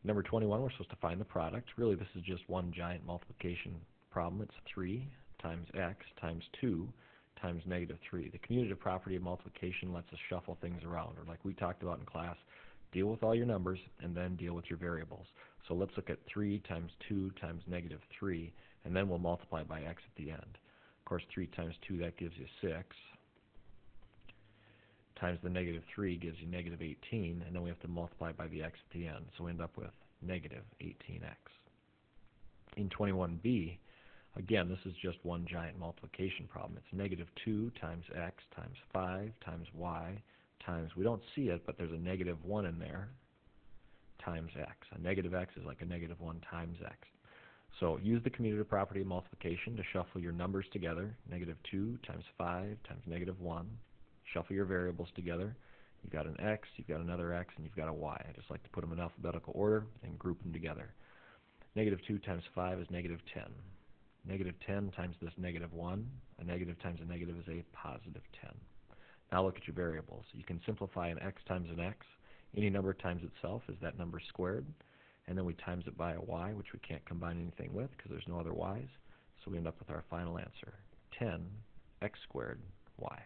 Number 21, we're supposed to find the product. Really, this is just one giant multiplication problem. It's 3 times x times 2 times negative 3. The commutative property of multiplication lets us shuffle things around, or like we talked about in class, deal with all your numbers and then deal with your variables. So let's look at 3 times 2 times negative 3, and then we'll multiply by x at the end. Of course, 3 times 2, that gives you 6, times the negative 3 gives you negative 18, and then we have to multiply by the x at the end, so we end up with negative 18x. In 21b, again, this is just one giant multiplication problem. It's negative 2 times x times 5 times y times, we don't see it, but there's a negative 1 in there, times x. A negative x is like a negative 1 times x. So use the commutative property of multiplication to shuffle your numbers together. Negative 2 times 5 times negative 1. Shuffle your variables together. You've got an x, you've got another x, and you've got a y. I just like to put them in alphabetical order and group them together. Negative 2 times 5 is negative 10. Negative 10 times this negative 1. A negative times a negative is a positive 10. Now look at your variables. You can simplify an x times an x. Any number times itself is that number squared. And then we times it by a y, which we can't combine anything with because there's no other y's. So we end up with our final answer, 10x squared y.